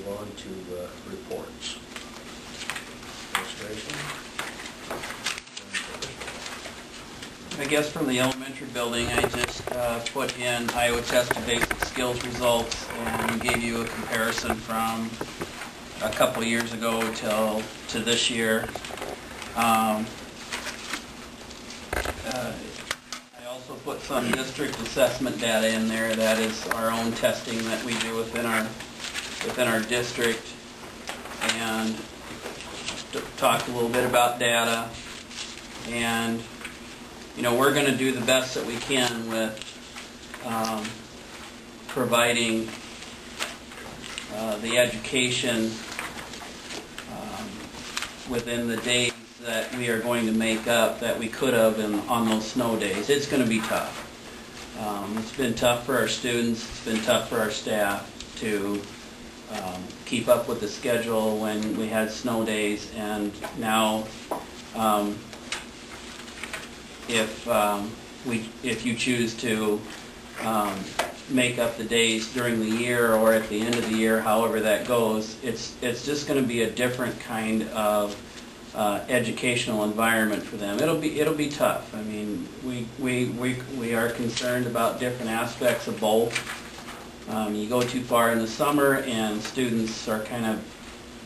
move on to reports. Illustration. I guess from the elementary building, I just put in Iowa Test of Basic Skills results and gave you a comparison from a couple of years ago to this year. I also put some district assessment data in there. That is our own testing that we do within our district, and talked a little bit about data. And you know, we're going to do the best that we can with providing the education within the days that we are going to make up that we could have on those snow days. It's going to be tough. It's been tough for our students. It's been tough for our staff to keep up with the schedule when we had snow days, and now if you choose to make up the days during the year or at the end of the year, however that goes, it's just going to be a different kind of educational environment for them. It'll be tough. I mean, we are concerned about different aspects of both. You go too far in the summer, and students are kind of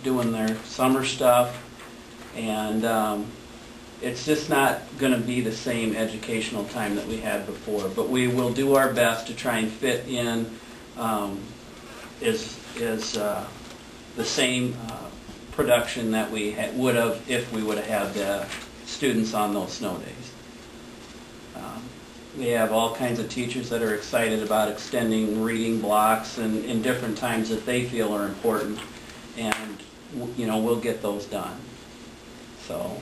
doing their summer stuff, and it's just not going to be the same educational time that we had before. But we will do our best to try and fit in the same production that we would have if we would have had the students on those snow days. We have all kinds of teachers that are excited about extending reading blocks and in different times that they feel are important, and you know, we'll get those done. So.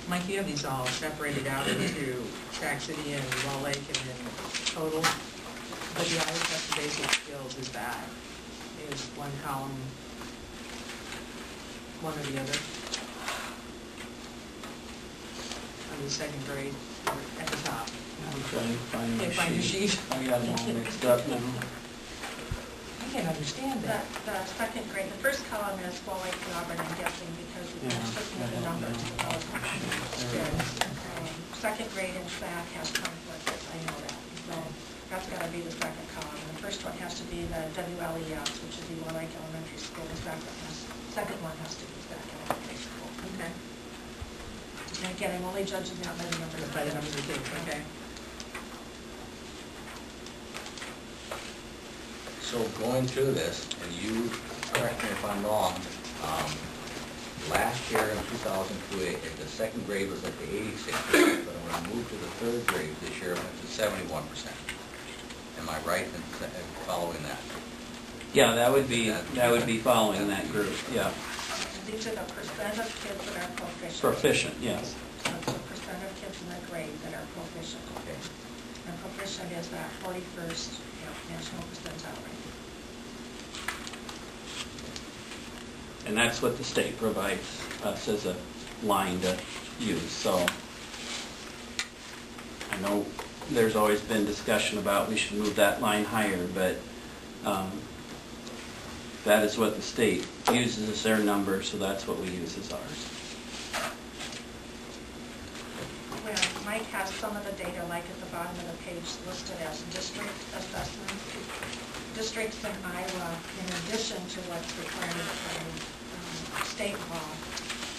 Mike, you have these all separated out into Track City and Wall Lake and then total. But the Iowa Test of Basic Skills is that. Is one column one or the other? On the second grade or at the top. I'm trying to find Can't find your sheet. I got them all mixed up now. I can't understand that. The second grade, the first column is Wall Lake and Auburn, I'm guessing, because it's looking at the numbers. Second grade in track has conflicts, I know that. So that's got to be the second column. And the first one has to be the WLES, which is the Wall Lake Elementary School. The second one has to be Stack Elementary School. Okay. And again, I'm only judging that by the numbers. By the numbers of kids, okay. So going through this, and you correct me if I'm wrong, last year in 2002, the second grade was at the 86%, but when I moved to the third grade this year, it went to 71%. Am I right in following that? Yeah, that would be following that group. Yeah. These are the percent of kids that are proficient. Proficient, yes. So it's the percent of kids in the grade that are proficient. Okay. And proficient is that 41st national percentile rate. And that's what the state provides us as a line to use. So I know there's always been discussion about we should move that line higher, but that is what the state uses as their number, so that's what we use as ours. Where Mike has some of the data, like at the bottom of the page, listed as district assessments. Districts in Iowa, in addition to what's required by state law,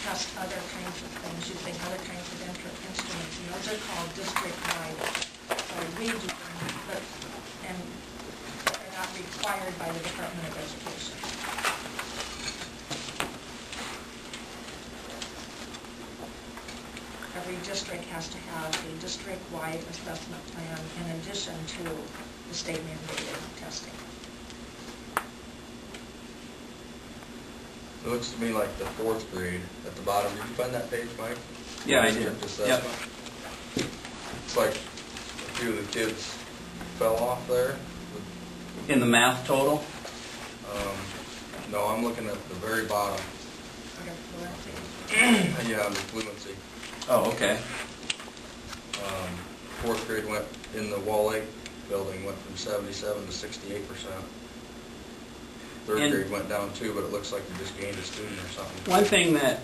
test other kinds of things using other kinds of instruments, and those are called district-wide. So we do them, but and they're not required by the Department of Education. Every district has to have a district-wide assessment plan in addition to the state mandated testing. It looks to me like the fourth grade at the bottom. Did you find that page, Mike? Yeah, I did. District assessment. Yep. It's like a few of the kids fell off there. In the math total? No, I'm looking at the very bottom. Okay, fluency. Yeah, the fluency. Oh, okay. Fourth grade went in the Wall Lake building went from 77 to 68%. Third And- grade went down too, but it looks like they just gained a student or something. One thing that,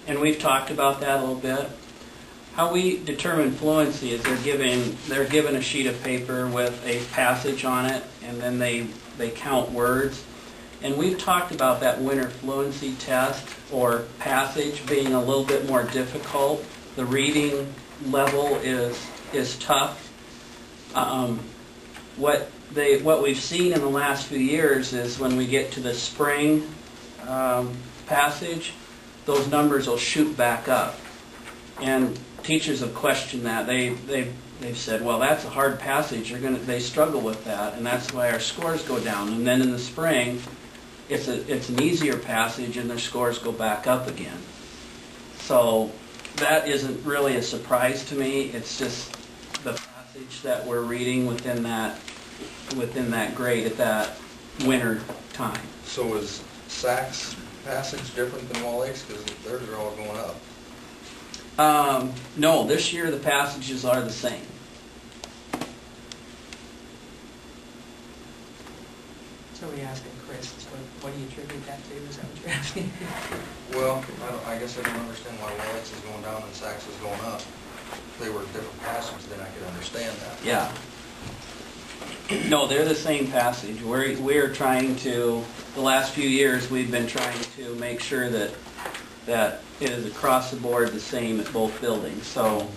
and we've talked about that a little bit, how we determine fluency is they're given a sheet of paper with a passage on it, and then they count words. And we've talked about that winter fluency test or passage being a little bit more difficult. The reading level is tough. What we've seen in the last few years is when we get to the spring passage, those numbers will shoot back up. And teachers have questioned that. They've said, well, that's a hard passage. They struggle with that, and that's why our scores go down. And then in the spring, it's an easier passage, and their scores go back up again. So that isn't really a surprise to me. It's just the passage that we're reading within that grade at that winter time. So is Sacs passage different than Wall Lake's? Because theirs are all going up. No, this year the passages are the same. So we asking Chris, what do you attribute that to? Is that what you're asking? Well, I guess I don't understand why Wall Lake's is going down and Sacs is going up. If they were different passages, then I could understand that. Yeah. No, they're the same passage. We're trying to, the last few years, we've been trying to make sure that it is across the board the same at both buildings. So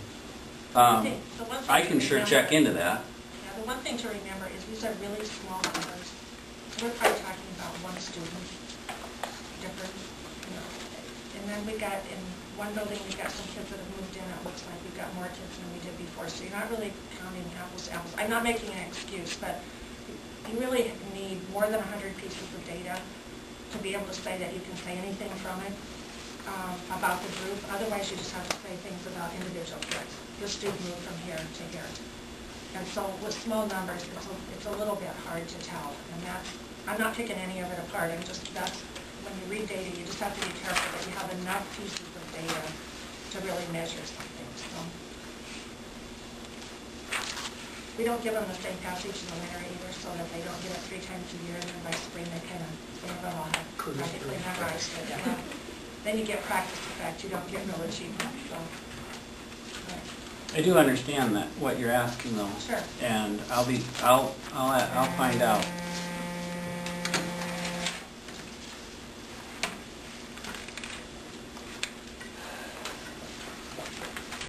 I can sure check into that. Yeah, the one thing to remember is these are really small numbers. We're probably talking about one student difference, you know. And then we've got, in one building, we've got some kids that have moved in. It looks like we've got more kids than we did before. So you're not really counting apples to apples. I'm not making an excuse, but you really need more than 100 pieces of data to be able to say that you can say anything from it about the group. Otherwise, you just have to say things about individual kids. This student moved from here to here. And so with small numbers, it's a little bit hard to tell. And I'm not picking any of it apart. When you read data, you just have to be careful that you have enough pieces of data to really measure something. So we don't give them the same passage in the winter either, so that they don't get it 3 times a year, and then by spring they kind of, some of them all have practically memorized it. Then you get practice effect. You don't get real achievement. So. Right. I do understand that what you're asking though. Sure. And I'll find out.